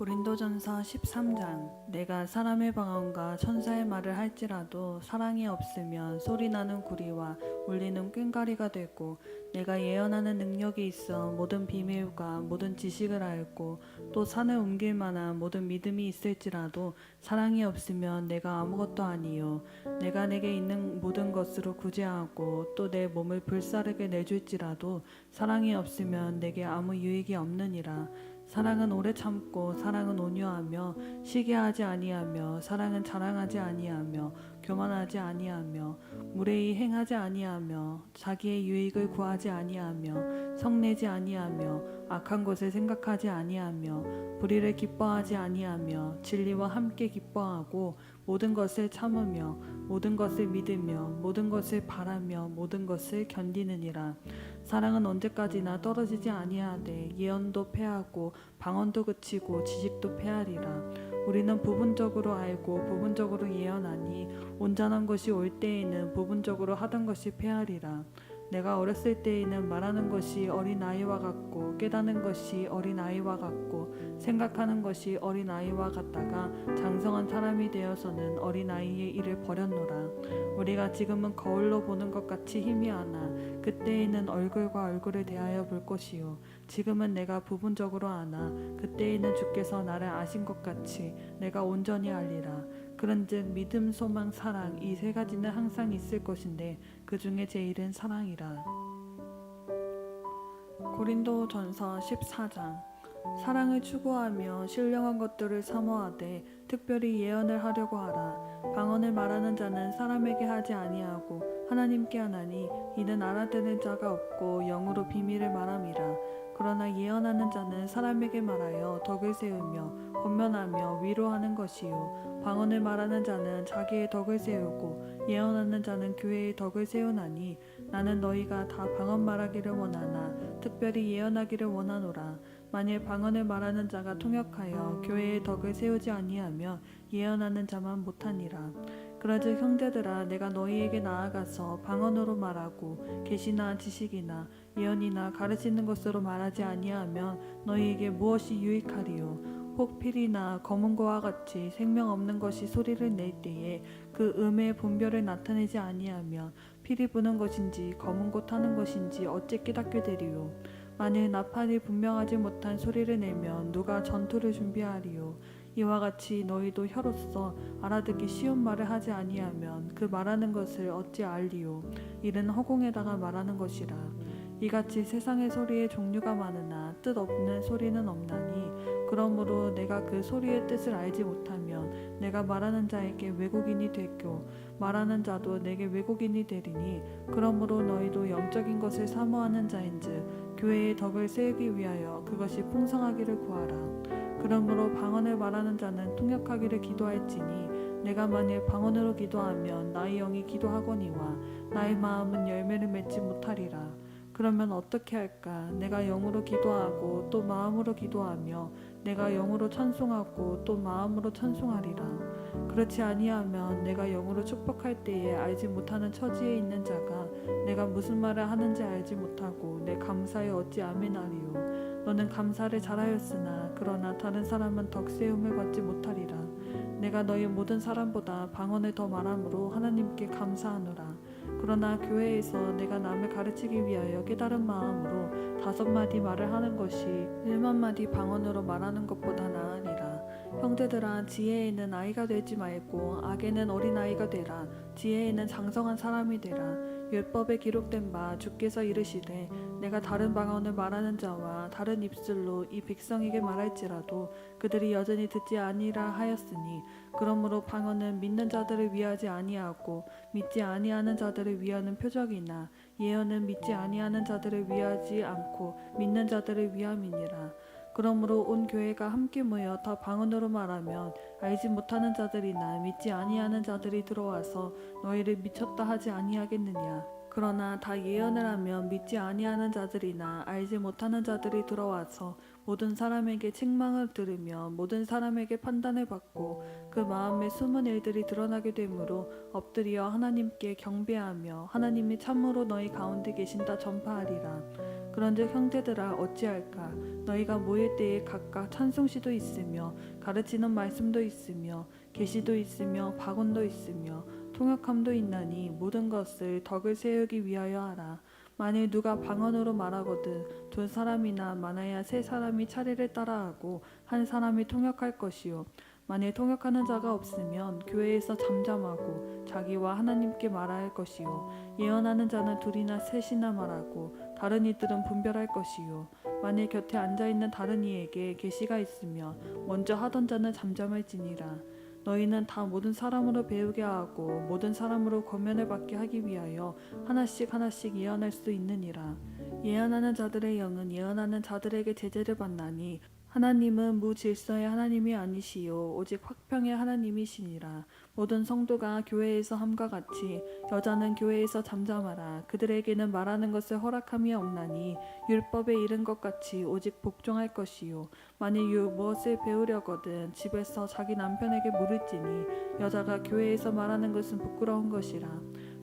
고린도전서 13장. 내가 사람의 방언과 천사의 말을 할지라도 사랑이 없으면 소리나는 구리와 울리는 꽹과리가 되고, 내가 예언하는 능력이 있어 모든 비밀과 모든 지식을 알고 또 산을 옮길 만한 모든 믿음이 있을지라도 사랑이 없으면 내가 아무것도 아니요. 내가 내게 있는 모든 것으로 구제하고 또 내 몸을 불사르게 내줄지라도 사랑이 없으면 내게 아무 유익이 없느니라. 사랑은 오래 참고 사랑은 온유하며 시기하지 아니하며 사랑은 자랑하지 아니하며 교만하지 아니하며 무례히 행하지 아니하며 자기의 유익을 구하지 아니하며 성내지 아니하며 악한 것을 생각하지 아니하며 불의를 기뻐하지 아니하며 진리와 함께 기뻐하고 모든 것을 참으며 모든 것을 믿으며 모든 것을 바라며 모든 것을 견디느니라. 사랑은 언제까지나 떨어지지 아니하되 예언도 패하고 방언도 그치고 지식도 패하리라. 우리는 부분적으로 알고 부분적으로 예언하니 온전한 것이 올 때에는 부분적으로 하던 것이 패하리라. 내가 어렸을 때에는 말하는 것이 어린아이와 같고 깨닫는 것이 어린아이와 같고 생각하는 것이 어린아이와 같다가 장성한 사람이 되어서는 어린아이의 일을 버렸노라. 우리가 지금은 거울로 보는 것 같이 희미하나 그때에는 얼굴과 얼굴을 대하여 볼 것이요. 지금은 내가 부분적으로 아나 그때에는 주께서 나를 아신 것 같이 내가 온전히 알리라. 그런즉 믿음, 소망, 사랑 이 세 가지는 항상 있을 것인데 그 중에 제일은 사랑이라. 고린도전서 14장. 사랑을 추구하며 신령한 것들을 사모하되 특별히 예언을 하려고 하라. 방언을 말하는 자는 사람에게 하지 아니하고 하나님께 하나니 이는 알아듣는 자가 없고 영으로 비밀을 말함이라. 그러나 예언하는 자는 사람에게 말하여 덕을 세우며 권면하며 위로하는 것이요. 방언을 말하는 자는 자기의 덕을 세우고 예언하는 자는 교회의 덕을 세우나니 나는 너희가 다 방언 말하기를 원하나 특별히 예언하기를 원하노라. 만일 방언을 말하는 자가 통역하여 교회의 덕을 세우지 아니하며 예언하는 자만 못하니라. 그러즉 형제들아, 내가 너희에게 나아가서 방언으로 말하고 계시나 지식이나 예언이나 가르치는 것으로 말하지 아니하면 너희에게 무엇이 유익하리요. 혹 필이나 검은 고와 같이 생명 없는 것이 소리를 낼 때에 그 음의 분별을 나타내지 아니하면 필이 부는 것인지 검은 고 타는 것인지 어찌 깨닫게 되리요. 만일 나팔이 분명하지 못한 소리를 내면 누가 전투를 준비하리요. 이와 같이 너희도 혀로서 알아듣기 쉬운 말을 하지 아니하면 그 말하는 것을 어찌 알리요. 이는 허공에다가 말하는 것이라. 이같이 세상의 소리의 종류가 많으나 뜻 없는 소리는 없나니 그러므로 내가 그 소리의 뜻을 알지 못하면 내가 말하는 자에게 외국인이 되고 말하는 자도 내게 외국인이 되리니 그러므로 너희도 영적인 것을 사모하는 자인즉 교회의 덕을 세우기 위하여 그것이 풍성하기를 구하라. 그러므로 방언을 말하는 자는 통역하기를 기도할지니 내가 만일 방언으로 기도하면 나의 영이 기도하거니와 나의 마음은 열매를 맺지 못하리라. 그러면 어떻게 할까? 내가 영으로 기도하고 또 마음으로 기도하며 내가 영으로 찬송하고 또 마음으로 찬송하리라. 그렇지 아니하면 내가 영으로 축복할 때에 알지 못하는 처지에 있는 자가 내가 무슨 말을 하는지 알지 못하고 내 감사에 어찌 아멘하리요. 너는 감사를 잘하였으나 그러나 다른 사람은 덕세움을 받지 못하리라. 내가 너희 모든 사람보다 방언을 더 말함으로 하나님께 감사하노라. 그러나 교회에서 내가 남을 가르치기 위하여 깨달은 마음으로 5마디 말을 하는 것이 1만마디 방언으로 말하는 것보다 나으리라. 형제들아, 지혜에는 아이가 되지 말고 악에는 어린아이가 되라. 지혜에는 장성한 사람이 되라. 율법에 기록된 바 주께서 이르시되 내가 다른 방언을 말하는 자와 다른 입술로 이 백성에게 말할지라도 그들이 여전히 듣지 아니라 하였으니 그러므로 방언은 믿는 자들을 위하지 아니하고 믿지 아니하는 자들을 위하는 표적이나 예언은 믿지 아니하는 자들을 위하지 않고 믿는 자들을 위함이니라. 그러므로 온 교회가 함께 모여 다 방언으로 말하면 알지 못하는 자들이나 믿지 아니하는 자들이 들어와서 너희를 미쳤다 하지 아니하겠느냐. 그러나 다 예언을 하면 믿지 아니하는 자들이나 알지 못하는 자들이 들어와서 모든 사람에게 책망을 들으며 모든 사람에게 판단을 받고 그 마음의 숨은 일들이 드러나게 되므로 엎드려 하나님께 경배하며 하나님이 참으로 너희 가운데 계신다 전파하리라. 그런즉 형제들아 어찌할까? 너희가 모일 때에 각각 찬송시도 있으며 가르치는 말씀도 있으며 계시도 있으며 박원도 있으며 통역함도 있나니 모든 것을 덕을 세우기 위하여 하라. 만일 누가 방언으로 말하거든 두 사람이나 많아야 세 사람이 차례를 따라하고 한 사람이 통역할 것이요. 만일 통역하는 자가 없으면 교회에서 잠잠하고 자기와 하나님께 말할 것이요. 예언하는 자는 둘이나 셋이나 말하고 다른 이들은 분별할 것이요. 만일 곁에 앉아있는 다른 이에게 계시가 있으며 먼저 하던 자는 잠잠할지니라. 너희는 다 모든 사람으로 배우게 하고 모든 사람으로 권면을 받게 하기 위하여 하나씩 하나씩 예언할 수 있느니라. 예언하는 자들의 영은 예언하는 자들에게 제재를 받나니 하나님은 무질서의 하나님이 아니시요 오직 화평의 하나님이시니라. 모든 성도가 교회에서 함과 같이 여자는 교회에서 잠잠하라. 그들에게는 말하는 것을 허락함이 없나니 율법에 이른 것 같이 오직 복종할 것이요. 만일 무엇을 배우려거든 집에서 자기 남편에게 물을지니 여자가 교회에서 말하는 것은 부끄러운 것이라.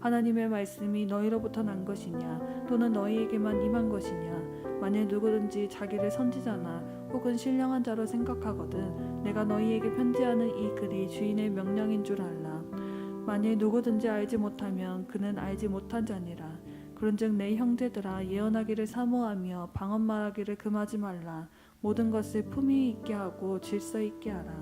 하나님의 말씀이 너희로부터 난 것이냐 또는 너희에게만 임한 것이냐. 만일 누구든지 자기를 선지자나 혹은 신령한 자로 생각하거든 내가 너희에게 편지하는 이 글이 주인의 명령인 줄 알라. 만일 누구든지 알지 못하면 그는 알지 못한 자니라. 그런즉 내 형제들아 예언하기를 사모하며 방언 말하기를 금하지 말라. 모든 것을 품위 있게 하고 질서 있게 하라.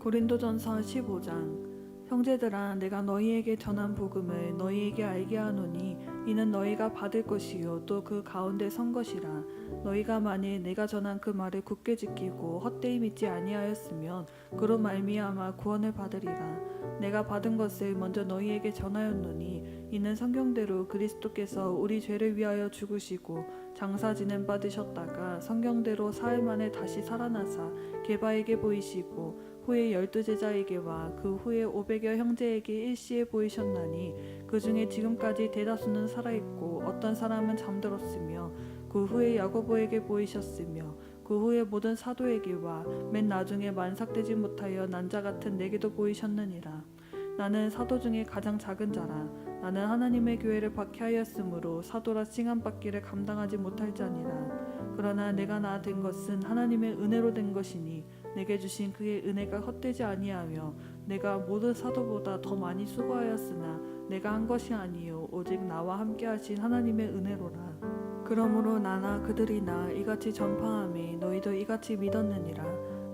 고린도전서 15장. 형제들아 내가 너희에게 전한 복음을 너희에게 알게 하노니 이는 너희가 받을 것이요 또 그 가운데 선 것이라. 너희가 만일 내가 전한 그 말을 굳게 지키고 헛되이 믿지 아니하였으면 그로 말미암아 구원을 받으리라. 내가 받은 것을 먼저 너희에게 전하였노니 이는 성경대로 그리스도께서 우리 죄를 위하여 죽으시고 장사 지냄 받으셨다가 성경대로 사흘 만에 다시 살아나사 게바에게 보이시고 후에 12제자에게와 그 후에 500여 형제에게 일시에 보이셨나니 그 중에 지금까지 대다수는 살아있고 어떤 사람은 잠들었으며 그 후에 야고보에게 보이셨으며 그 후에 모든 사도에게와 맨 나중에 만삭되지 못하여 난자 같은 내게도 보이셨느니라. 나는 사도 중에 가장 작은 자라. 나는 하나님의 교회를 박해하였으므로 사도라 칭함받기를 감당하지 못할 자니라. 그러나 내가 나 된 것은 하나님의 은혜로 된 것이니 내게 주신 그의 은혜가 헛되지 아니하며 내가 모든 사도보다 더 많이 수고하였으나 내가 한 것이 아니요 오직 나와 함께 하신 하나님의 은혜로라. 그러므로 나나 그들이나 이같이 전파함이 너희도 이같이 믿었느니라.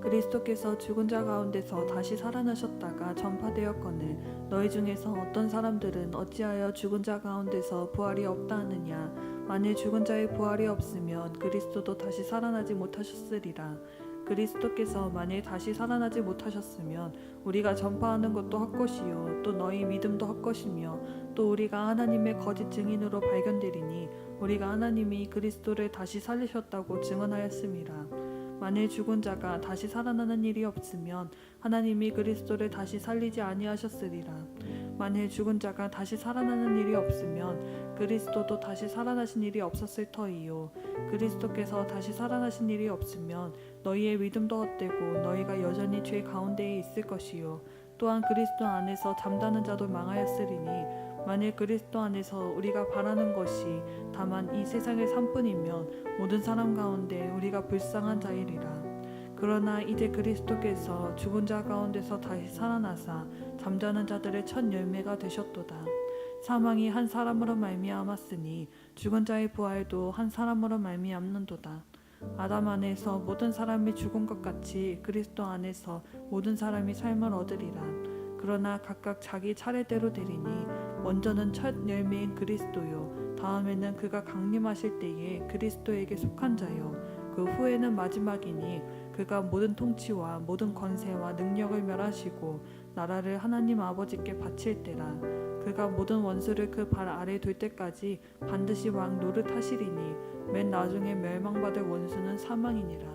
그리스도께서 죽은 자 가운데서 다시 살아나셨다가 전파되었거늘 너희 중에서 어떤 사람들은 어찌하여 죽은 자 가운데서 부활이 없다 하느냐. 만일 죽은 자의 부활이 없으면 그리스도도 다시 살아나지 못하셨으리라. 그리스도께서 만일 다시 살아나지 못하셨으면 우리가 전파하는 것도 헛것이요 또 너희 믿음도 헛것이며 또 우리가 하나님의 거짓 증인으로 발견되리니 우리가 하나님이 그리스도를 다시 살리셨다고 증언하였음이라. 만일 죽은 자가 다시 살아나는 일이 없으면 하나님이 그리스도를 다시 살리지 아니하셨으리라. 만일 죽은 자가 다시 살아나는 일이 없으면 그리스도도 다시 살아나신 일이 없었을 터이요. 그리스도께서 다시 살아나신 일이 없으면 너희의 믿음도 헛되고 너희가 여전히 죄 가운데에 있을 것이요. 또한 그리스도 안에서 잠자는 자도 망하였으리니 만일 그리스도 안에서 우리가 바라는 것이 다만 이 세상의 삶뿐이면 모든 사람 가운데 우리가 불쌍한 자이리라. 그러나 이제 그리스도께서 죽은 자 가운데서 다시 살아나사 잠자는 자들의 첫 열매가 되셨도다. 사망이 한 사람으로 말미암았으니 죽은 자의 부활도 한 사람으로 말미암는도다. 아담 안에서 모든 사람이 죽은 것 같이 그리스도 안에서 모든 사람이 삶을 얻으리라. 그러나 각각 자기 차례대로 되리니 먼저는 첫 열매인 그리스도요 다음에는 그가 강림하실 때에 그리스도에게 속한 자요 그 후에는 마지막이니 그가 모든 통치와 모든 권세와 능력을 멸하시고 나라를 하나님 아버지께 바칠 때라. 그가 모든 원수를 그 발 아래 둘 때까지 반드시 왕 노릇하시리니 맨 나중에 멸망받을 원수는 사망이니라.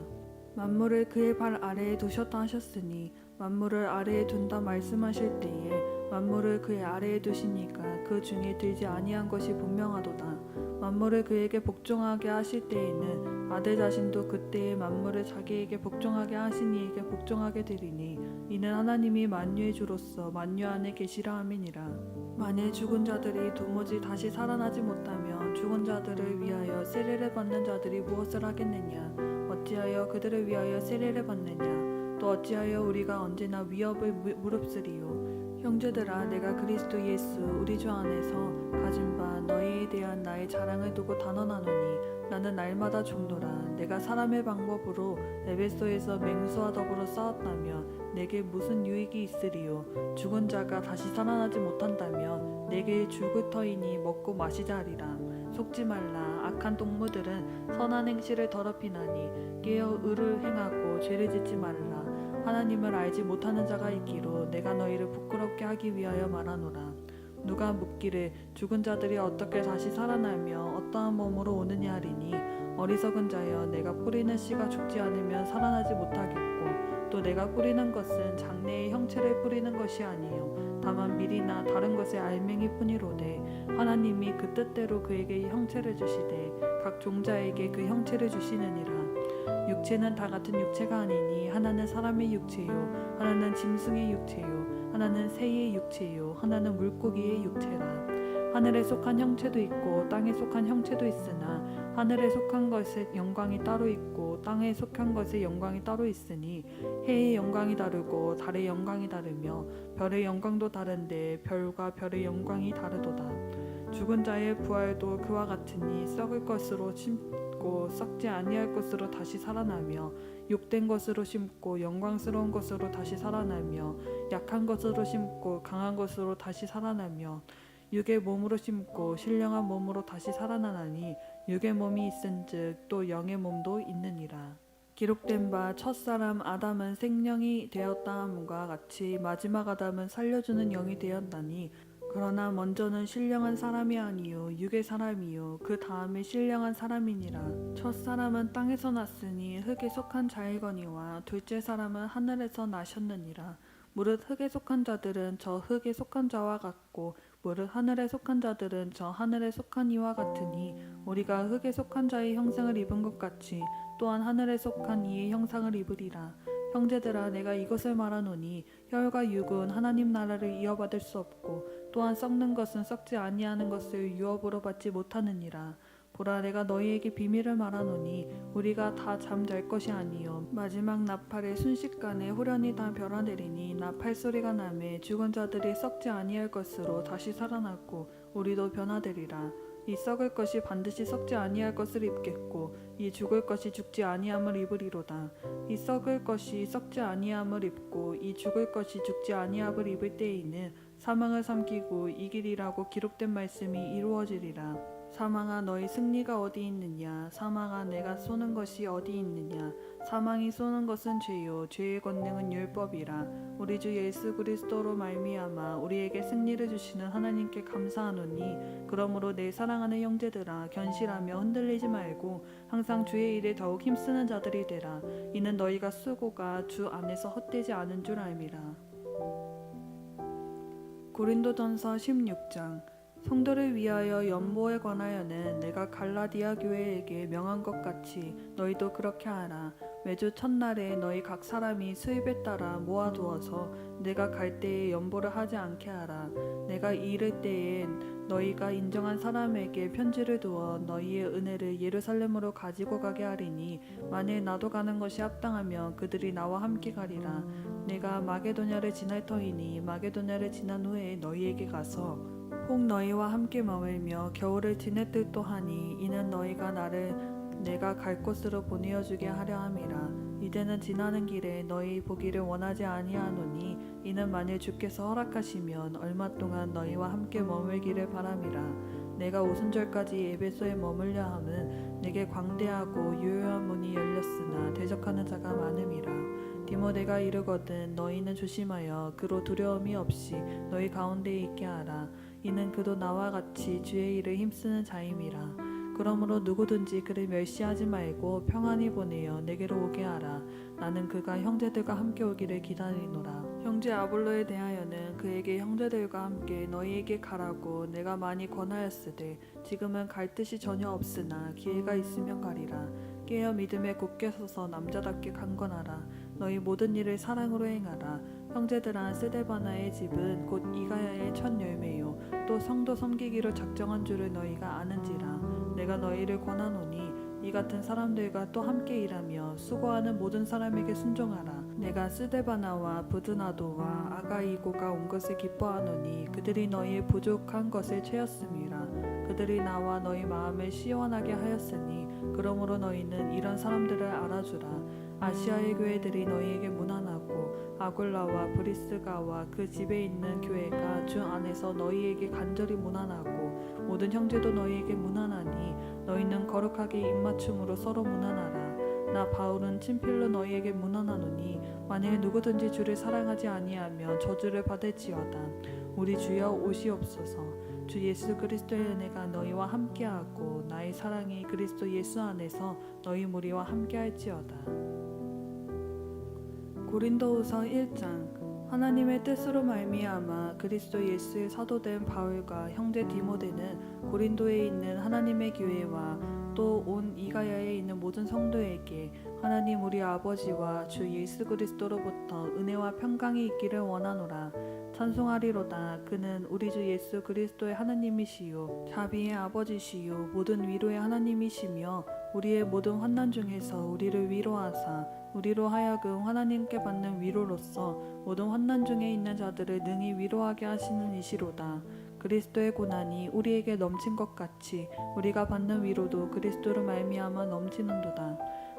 만물을 그의 발 아래에 두셨다 하셨으니 만물을 아래에 둔다 말씀하실 때에 만물을 그의 아래에 두시니까 그 중에 들지 아니한 것이 분명하도다. 만물을 그에게 복종하게 하실 때에는 아들 자신도 그때에 만물을 자기에게 복종하게 하신 이에게 복종하게 되리니 이는 하나님이 만유의 주로서 만유 안에 계시라 함이니라. 만일 죽은 자들이 도무지 다시 살아나지 못하면 죽은 자들을 위하여 세례를 받는 자들이 무엇을 하겠느냐? 어찌하여 그들을 위하여 세례를 받느냐? 또 어찌하여 우리가 언제나 위협을 무릅쓰리요? 형제들아, 내가 그리스도 예수 우리 주 안에서 가진 바 너희에 대한 나의 자랑을 두고 단언하노니 나는 날마다 죽노라. 내가 사람의 방법으로 에베소에서 맹수와 더불어 싸웠다면 내게 무슨 유익이 있으리요? 죽은 자가 다시 살아나지 못한다면 내게 죽을 터이니 먹고 마시자 하리라. 속지 말라. 악한 동무들은 선한 행실을 더럽히나니 깨어 의를 행하고 죄를 짓지 말라. 하나님을 알지 못하는 자가 있기로 내가 너희를 부끄럽게 하기 위하여 말하노라. 누가 묻기를 죽은 자들이 어떻게 다시 살아나며 어떠한 몸으로 오느냐 하리니 어리석은 자여, 내가 뿌리는 씨가 죽지 않으면 살아나지 못하겠고 또 내가 뿌리는 것은 장래의 형체를 뿌리는 것이 아니요 다만 밀이나 다른 것의 알맹이 뿐이로되 하나님이 그 뜻대로 그에게 형체를 주시되 각 종자에게 그 형체를 주시느니라. 육체는 다 같은 육체가 아니니 하나는 사람의 육체요 하나는 짐승의 육체요 하나는 새의 육체요 하나는 물고기의 육체라. 하늘에 속한 형체도 있고 땅에 속한 형체도 있으나 하늘에 속한 것의 영광이 따로 있고 땅에 속한 것의 영광이 따로 있으니 해의 영광이 다르고 달의 영광이 다르며 별의 영광도 다른데 별과 별의 영광이 다르도다. 죽은 자의 부활도 그와 같으니 썩을 것으로 심고 썩지 아니할 것으로 다시 살아나며 욕된 것으로 심고 영광스러운 것으로 다시 살아나며 약한 것으로 심고 강한 것으로 다시 살아나며 육의 몸으로 심고 신령한 몸으로 다시 살아나나니 육의 몸이 있은즉 또 영의 몸도 있느니라. 기록된 바 첫사람 아담은 생명이 되었다 함과 같이 마지막 아담은 살려주는 영이 되었나니 그러나 먼저는 신령한 사람이 아니요 육의 사람이요 그 다음에 신령한 사람이니라. 첫사람은 땅에서 났으니 흙에 속한 자이거니와 둘째 사람은 하늘에서 나셨느니라. 무릇 흙에 속한 자들은 저 흙에 속한 자와 같고 무릇 하늘에 속한 자들은 저 하늘에 속한 이와 같으니 우리가 흙에 속한 자의 형상을 입은 것 같이 또한 하늘에 속한 이의 형상을 입으리라. 형제들아, 내가 이것을 말하노니 혈과 육은 하나님 나라를 이어받을 수 없고 또한 썩는 것은 썩지 아니하는 것을 유업으로 받지 못하느니라. 보라, 내가 너희에게 비밀을 말하노니 우리가 다 잠잘 것이 아니요 마지막 나팔의 순식간에 후련히 다 변화되리니 나팔 소리가 나매 죽은 자들이 썩지 아니할 것으로 다시 살아나고 우리도 변화되리라. 이 썩을 것이 반드시 썩지 아니할 것을 입겠고 이 죽을 것이 죽지 아니함을 입으리로다. 이 썩을 것이 썩지 아니함을 입고 이 죽을 것이 죽지 아니함을 입을 때에는 사망을 삼키고 이기리라고 기록된 말씀이 이루어지리라. 사망아, 너희 승리가 어디 있느냐? 사망아, 내가 쏘는 것이 어디 있느냐? 사망이 쏘는 것은 죄요 죄의 권능은 율법이라. 우리 주 예수 그리스도로 말미암아 우리에게 승리를 주시는 하나님께 감사하노니 그러므로 내 사랑하는 형제들아, 견실하며 흔들리지 말고 항상 주의 일에 더욱 힘쓰는 자들이 되라. 이는 너희가 수고가 주 안에서 헛되지 않은 줄 알미라. 고린도전서 16장. 성도를 위하여 연보에 관하여는 내가 갈라디아 교회에게 명한 것 같이 너희도 그렇게 하라. 매주 첫날에 너희 각 사람이 수입에 따라 모아두어서 내가 갈 때에 연보를 하지 않게 하라. 내가 이를 때엔 너희가 인정한 사람에게 편지를 두어 너희의 은혜를 예루살렘으로 가지고 가게 하리니 만일 나도 가는 것이 합당하면 그들이 나와 함께 가리라. 내가 마게도냐를 지날 터이니 마게도냐를 지난 후에 너희에게 가서 혹 너희와 함께 머물며 겨울을 지낼 듯도 하니 이는 너희가 나를 내가 갈 곳으로 보내어 주게 하려 함이라. 이제는 지나는 길에 너희 보기를 원하지 아니하노니 이는 만일 주께서 허락하시면 얼마 동안 너희와 함께 머물기를 바람이라. 내가 오순절까지 에베소에 머물려 함은 내게 광대하고 유효한 문이 열렸으나 대적하는 자가 많음이라. 디모데가 이르거든 너희는 조심하여 그로 두려움이 없이 너희 가운데에 있게 하라. 이는 그도 나와 같이 주의 일을 힘쓰는 자임이라. 그러므로 누구든지 그를 멸시하지 말고 평안히 보내어 내게로 오게 하라. 나는 그가 형제들과 함께 오기를 기다리노라. 형제 아볼로에 대하여는 그에게 형제들과 함께 너희에게 가라고 내가 많이 권하였으되 지금은 갈 뜻이 전혀 없으나 기회가 있으면 가리라. 깨어 믿음에 굳게 서서 남자답게 강건하라. 너희 모든 일을 사랑으로 행하라. 형제들아, 스데바나의 집은 곧 이가야의 첫 열매요 또 성도 섬기기로 작정한 줄을 너희가 아는지라. 내가 너희를 권하노니 이 같은 사람들과 또 함께 일하며 수고하는 모든 사람에게 순종하라. 내가 스데바나와 부드나도와 아가이고가 온 것을 기뻐하노니 그들이 너희의 부족한 것을 채웠음이라. 그들이 나와 너희 마음을 시원하게 하였으니 그러므로 너희는 이런 사람들을 알아주라. 아시아의 교회들이 너희에게 문안하고 아굴라와 브리스가와 그 집에 있는 교회가 주 안에서 너희에게 간절히 문안하고 모든 형제도 너희에게 문안하니 너희는 거룩하게 입맞춤으로 서로 문안하라. 나 바울은 친필로 너희에게 문안하노니 만일 누구든지 주를 사랑하지 아니하면 저주를 받을지어다. 우리 주여 오시옵소서. 주 예수 그리스도의 은혜가 너희와 함께하고 나의 사랑이 그리스도 예수 안에서 너희 무리와 함께할지어다. 고린도후서 1장. 하나님의 뜻으로 말미암아 그리스도 예수의 사도된 바울과 형제 디모데는 고린도에 있는 하나님의 교회와 또 온 이가야에 있는 모든 성도에게 하나님 우리 아버지와 주 예수 그리스도로부터 은혜와 평강이 있기를 원하노라. 찬송하리로다. 그는 우리 주 예수 그리스도의 하나님이시요 자비의 아버지시요 모든 위로의 하나님이시며 우리의 모든 환난 중에서 우리를 위로하사 우리로 하여금 하나님께 받는 위로로서 모든 환난 중에 있는 자들을 능히 위로하게 하시는 이시로다. 그리스도의 고난이 우리에게 넘친 것 같이 우리가 받는 위로도 그리스도로 말미암아 넘치는도다.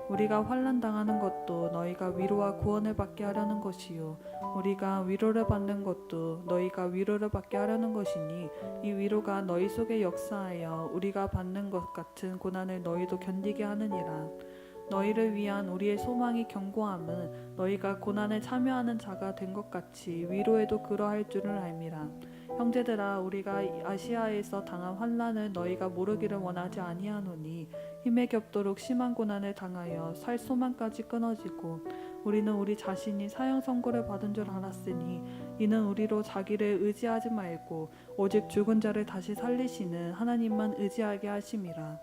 우리가 환난 당하는 것도 너희가 위로와 구원을 받게 하려는 것이요 우리가 위로를 받는 것도 너희가 위로를 받게 하려는 것이니 이 위로가 너희 속에 역사하여 우리가 받는 것 같은 고난을 너희도 견디게 하느니라. 너희를 위한 우리의 소망이 견고함은 너희가 고난에 참여하는 자가 된 것 같이 위로에도 그러할 줄을 알미라. 형제들아, 우리가 아시아에서 당한 환난을 너희가 모르기를 원하지 아니하노니 힘에 겹도록 심한 고난을 당하여 살 소망까지 끊어지고 우리는 우리 자신이 사형 선고를 받은 줄 알았으니 이는 우리로 자기를 의지하지 말고 오직 죽은 자를 다시 살리시는 하나님만 의지하게 하심이라.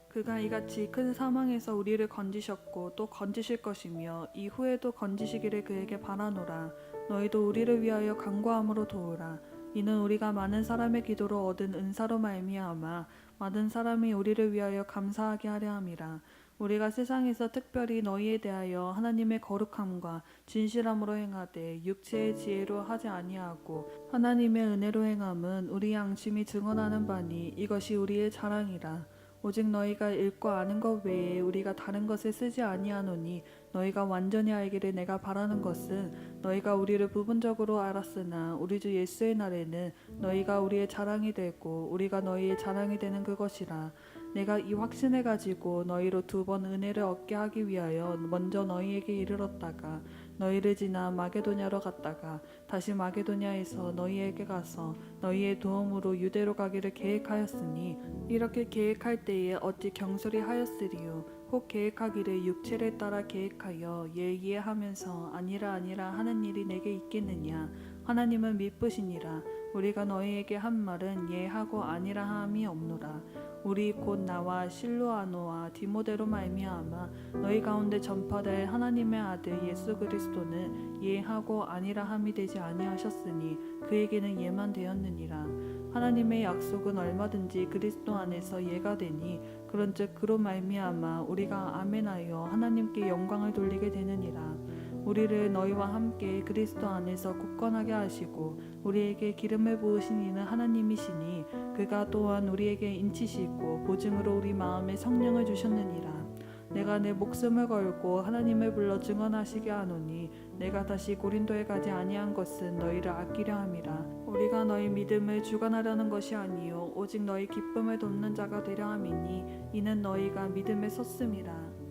그가 이같이 큰 사망에서 우리를 건지셨고 또 건지실 것이며 이후에도 건지시기를 그에게 바라노라. 너희도 우리를 위하여 간구함으로 도우라. 이는 우리가 많은 사람의 기도로 얻은 은사로 말미암아 많은 사람이 우리를 위하여 감사하게 하려 함이라. 우리가 세상에서 특별히 너희에 대하여 하나님의 거룩함과 진실함으로 행하되 육체의 지혜로 하지 아니하고 하나님의 은혜로 행함은 우리 양심이 증언하는 바니 이것이 우리의 자랑이라. 오직 너희가 읽고 아는 것 외에 우리가 다른 것을 쓰지 아니하노니 너희가 완전히 알기를 내가 바라는 것은 너희가 우리를 부분적으로 알았으나 우리 주 예수의 날에는 너희가 우리의 자랑이 되고 우리가 너희의 자랑이 되는 그것이라. 내가 이 확신을 가지고 너희로 2번 은혜를 얻게 하기 위하여 먼저 너희에게 이르렀다가 너희를 지나 마게도냐로 갔다가 다시 마게도냐에서 너희에게 가서 너희의 도움으로 유대로 가기를 계획하였으니 이렇게 계획할 때에 어찌 경솔히 하였으리요. 혹 계획하기를 육체를 따라 계획하여 예하면서 아니라 하는 일이 내게 있겠느냐. 하나님은 미쁘시니라. 우리가 너희에게 한 말은 예하고 아니라 함이 없노라. 우리 곧 나와 실로아노와 디모데로 말미암아 너희 가운데 전파될 하나님의 아들 예수 그리스도는 예하고 아니라 함이 되지 아니하셨으니 그에게는 예만 되었느니라. 하나님의 약속은 얼마든지 그리스도 안에서 예가 되니 그런즉 그로 말미암아 우리가 아멘하여 하나님께 영광을 돌리게 되느니라. 우리를 너희와 함께 그리스도 안에서 굳건하게 하시고 우리에게 기름을 부으신 이는 하나님이시니 그가 또한 우리에게 인치시고 보증으로 우리 마음에 성령을 주셨느니라. 내가 내 목숨을 걸고 하나님을 불러 증언하시게 하노니 내가 다시 고린도에 가지 아니한 것은 너희를 아끼려 함이라. 우리가 너희 믿음을 주관하려는 것이 아니요 오직 너희 기쁨을 돕는 자가 되려 함이니 이는 너희가 믿음에 섰음이라.